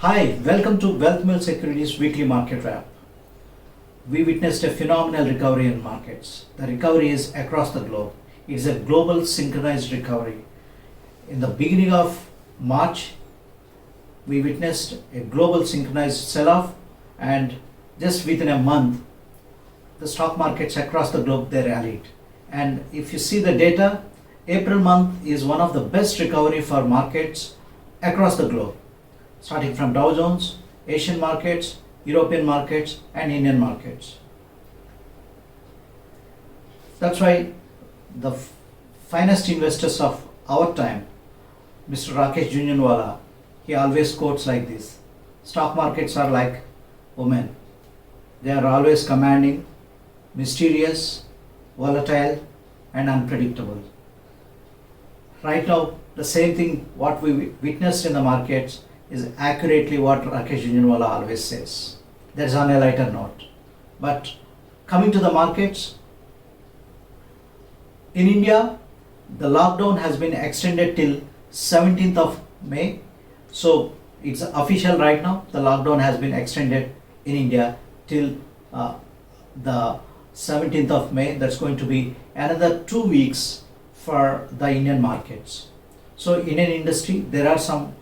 Hi, welcome to Wealth Mill Securities Weekly Market Wrap. We witnessed a phenomenal recovery in markets. The recovery is across the globe. It is a global synchronized recovery. In the beginning of March, we witnessed a global synchronized sell-off, and just within a month, the stock markets across the globe they rallied. And if you see the data, April month is one of the best recovery for markets across the globe, starting from Dow Jones, Asian markets, European markets, and Indian markets. That's why the finest investors of our time, Mr. Rakesh Jhunjhunwala, he always quotes like this: stock markets are like women. They are always commanding, mysterious, volatile, and unpredictable. Right now, the same thing what we witnessed in the markets is accurately what Rakesh Jhunjhunwala always says. That is on a lighter note. But coming to the markets, in India, the lockdown has been extended till 17th of May. So it's official right now. The lockdown has been extended in India till the 17th of May. That's going to be another 2 weeks for the Indian markets. So Indian industry, there are some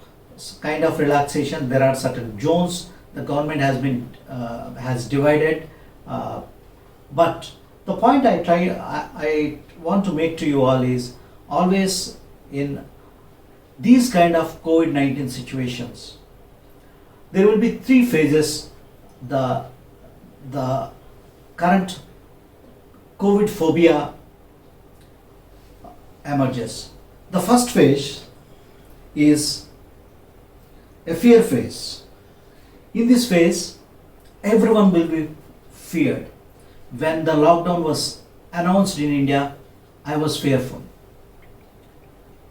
kind of relaxation. There are certain zones the government has divided. But the point I want to make to you all is always in these kind of COVID-19 situations, there will be three phases the current COVID phobia emerges. The first phase is a fear phase. In this phase, everyone will be feared. When the lockdown was announced in India, I was fearful.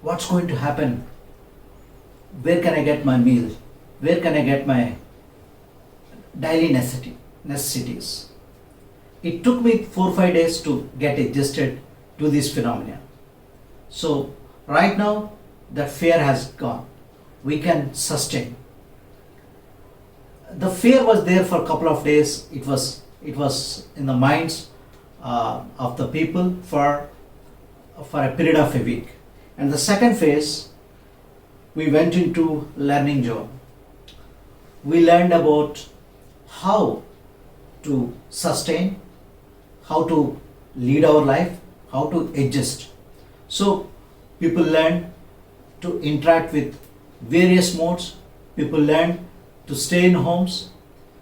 What's going to happen? Where can I get my meal? Where can I get my daily necessities? It took me 4-5 days to get adjusted to this phenomenon. So right now, that fear has gone. We can sustain. The fear was there for a couple of days. It was in the minds of the people for a period of a week. And the second phase, we went into learning zone. We learned about how to sustain, how to lead our life, how to adjust. So people learn to interact with various modes. People learn to stay in homes.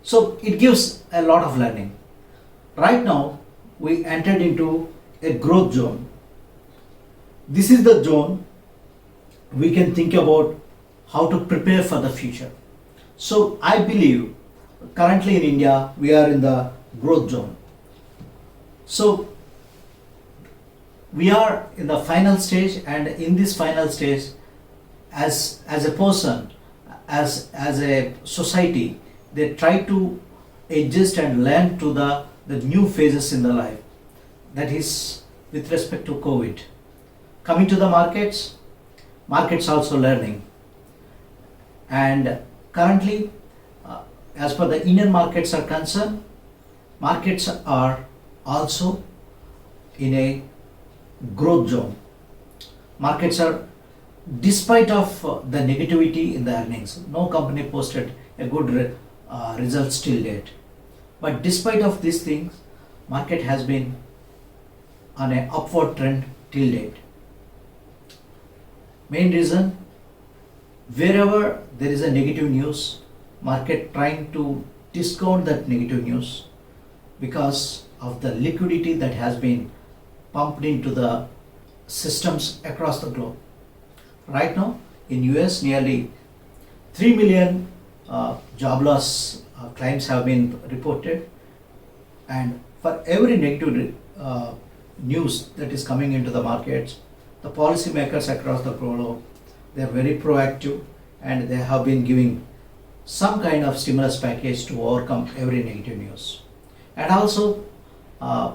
So it gives a lot of learning. Right now, we entered into a growth zone. This is the zone we can think about how to prepare for the future. So I believe currently in India, we are in the growth zone. So we are in the final stage, and in this final stage, as a person, as a society, they try to adjust and learn to the new phases in the life. That is with respect to COVID. Coming to the markets also learning. And currently, as per the Indian markets are concerned, markets are also in a growth zone. Markets are, despite of the negativity in the earnings, no company posted a good results till date. But despite of these things, market has been on an upward trend till date. Main reason, wherever there is a negative news, market trying to discount that negative news because of the liquidity that has been pumped into the systems across the globe. Right now, in US, nearly 3 million job loss claims have been reported, and for every negative news that is coming into the markets, the policymakers across the globe, they are very proactive, and they have been giving some kind of stimulus package to overcome every negative news. And also,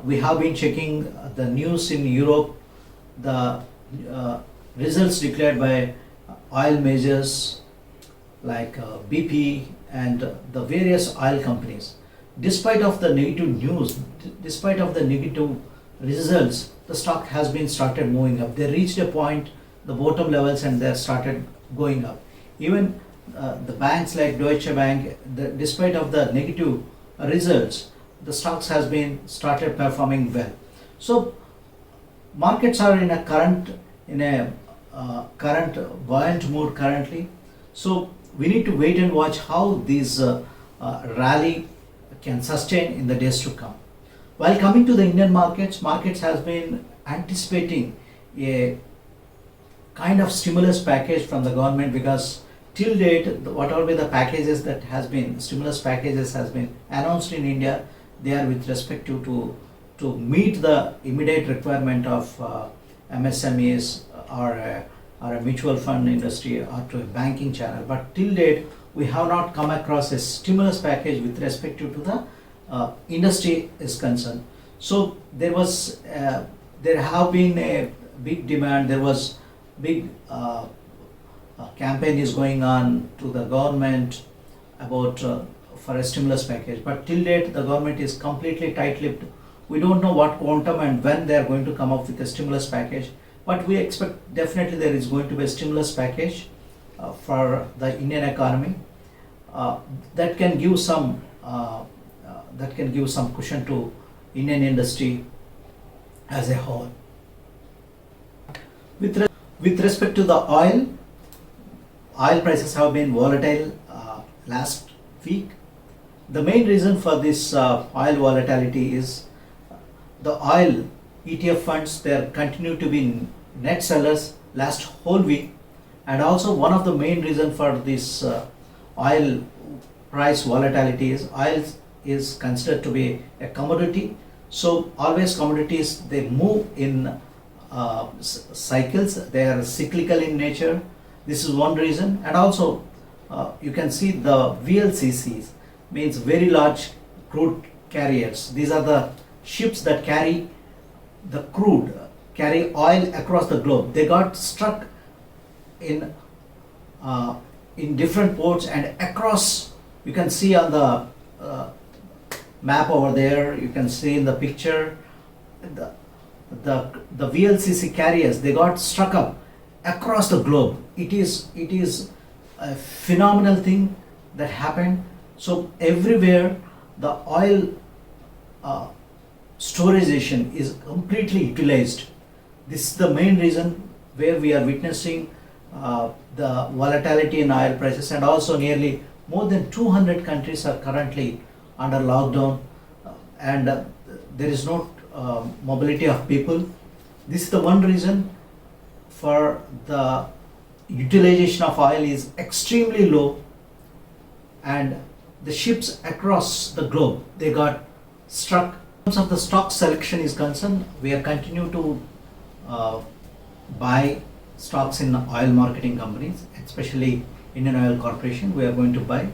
we have been checking the news in Europe, the results declared by oil majors like BP and the various oil companies. Despite of the negative news, despite of the negative results, the stock has been started moving up. They reached a point, the bottom levels, and they started going up. Even the banks like Deutsche Bank, despite of the negative results, the stocks has been started performing well. So markets are in a current buoyant mood currently. So we need to wait and watch how these rally can sustain in the days to come. While coming to the Indian markets has been anticipating a kind of stimulus package from the government, because till date whatever be the packages that has been stimulus packages has been announced in India, they are with respect to meet the immediate requirement of MSMEs or a mutual fund industry or to a banking channel. But till date we have not come across a stimulus package with respect to the industry is concerned. So there have been a big demand. There was big campaign is going on to the government about for a stimulus package, but till date the government is completely tight-lipped. We don't know what quantum and when they are going to come up with a stimulus package, but we expect definitely there is going to be a stimulus package for the Indian economy that can give some cushion to Indian industry as a whole. With respect to the oil prices have been volatile last week. The main reason for this oil volatility is the oil ETF funds, they continue to be net sellers last whole week, and also one of the main reason for this oil price volatility is oil is considered to be a commodity. So always commodities, they move in cycles, they are cyclical in nature. This is one reason. And also you can see the VLCCs, means very large crude carriers. These are the ships that carry the crude, carry oil across the globe. They got stuck in different ports and across. You can see on the map over there, you can see in the picture the VLCC carriers, they got struck up across the globe. It is a phenomenal thing that happened. So everywhere the oil storageation is completely utilized. This is the main reason where we are witnessing the volatility in oil prices, and also nearly more than 200 countries are currently under lockdown, and there is no mobility of people. This is the one reason for the utilization of oil is extremely low, and the ships across the globe, they got struck. In terms of the stock selection is concerned, we are continue to buy stocks in oil marketing companies, especially Indian Oil Corporation. We are going to buy.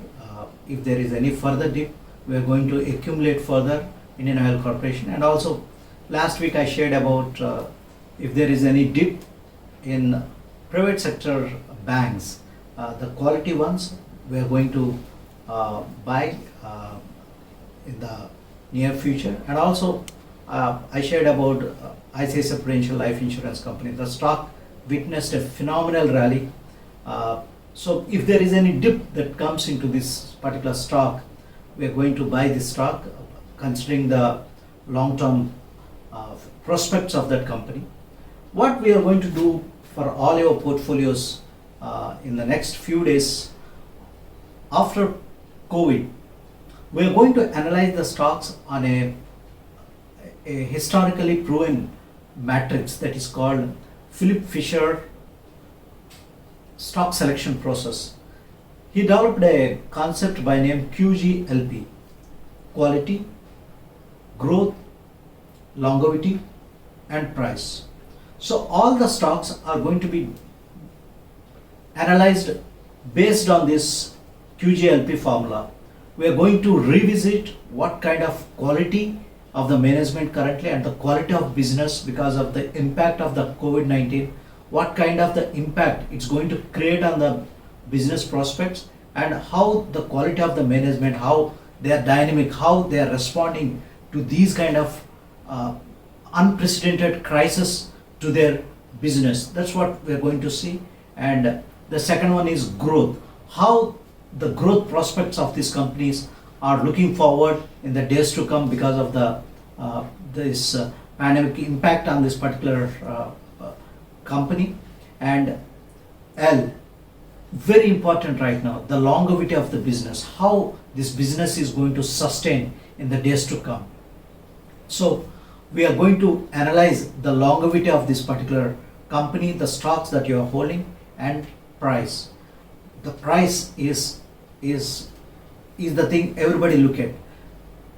If there is any further dip, we are going to accumulate further Indian Oil Corporation. And also last week I shared about if there is any dip in private sector banks, the quality ones we are going to buy in the near future. And also I shared about ICICI Prudential Life Insurance Company. The stock witnessed a phenomenal rally. So if there is any dip that comes into this particular stock, we are going to buy this stock considering the long-term prospects of that company. What we are going to do for all your portfolios in the next few days after COVID, we are going to analyze the stocks on a historically proven matrix that is called Philip Fisher stock selection process. He developed a concept by name QGLP: quality, growth, longevity, and price. So all the stocks are going to be analyzed based on this QGLP formula. We are going to revisit what kind of quality of the management currently and the quality of business because of the impact of the COVID-19, what kind of the impact it's going to create on the business prospects, and how the quality of the management, how they are dynamic, how they are responding to these kind of uh, unprecedented crisis to their business. That's what we are going to see. And the second one is growth. How the growth prospects of these companies are looking forward in the days to come because of the this pandemic impact on this particular company. And L, very important right now, the longevity of the business, how this business is going to sustain in the days to come. So we are going to analyze the longevity of this particular company, the stocks that you are holding, and price. The price is the thing everybody look at,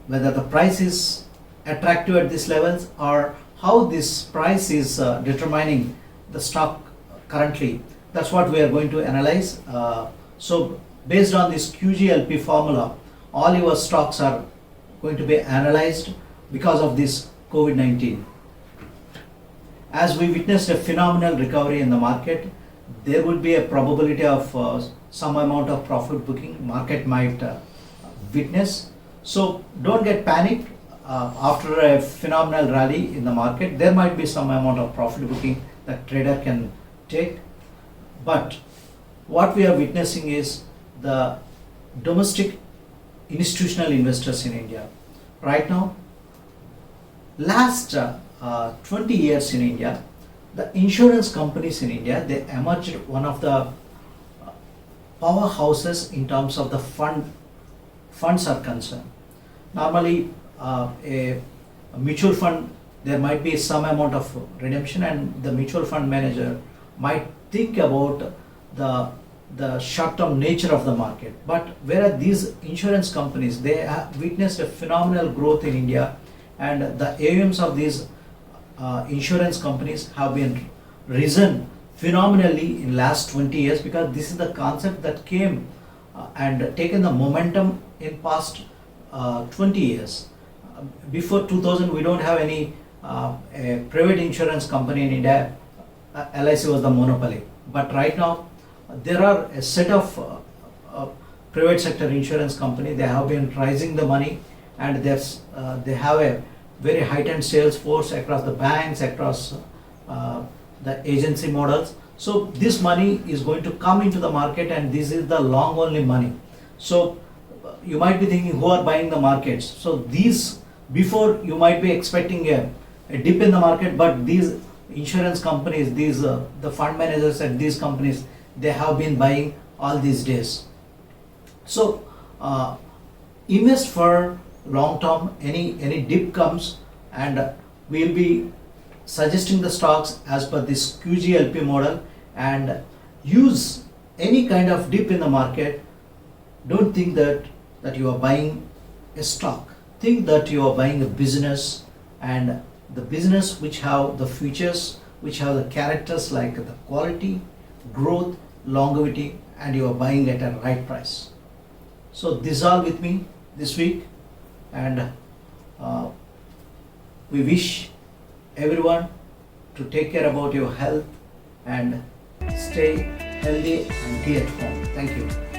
whether the price is attractive at these levels or how this price is determining the stock currently. That's what we are going to analyze. So based on this QGLP formula, all your stocks are going to be analyzed because of this COVID-19. As we witnessed a phenomenal recovery in the market, there would be a probability of some amount of profit booking market might witness. So don't get panicked after a phenomenal rally in the market. There might be some amount of profit booking that trader can take. But what we are witnessing is the domestic institutional investors in India. Right now, last 20 years in India, the insurance companies in India, they emerged one of the powerhouses in terms of the funds are concerned. Normally, a mutual fund, there might be some amount of redemption, and the mutual fund manager might think about the short-term nature of the market. But whereas these insurance companies, they have witnessed a phenomenal growth in India, and the AUMs of these insurance companies have been risen phenomenally in last 20 years, because this is the concept that came and taken the momentum in past 20 years. Before 2000, we don't have any a private insurance company in India. LIC was the monopoly. But right now, there are a set of private sector insurance company. They have been raising the money, and they have a very heightened sales force across the banks, across the agency models. So this money is going to come into the market, and this is the long only money. So you might be thinking, who are buying the markets? So these, before you might be expecting a dip in the market, but these insurance companies, these the fund managers at these companies, they have been buying all these days. So invest for long term. Any dip comes, and we'll be suggesting the stocks as per this QGLP model, and use any kind of dip in the market. Don't think that you are buying a stock. Think that you are buying a business, and the business which have the features, which have the characters like the quality, growth, longevity, and you are buying at a right price. So this is all with me this week, and we wish everyone to take care about your health and stay healthy and be at home. Thank you.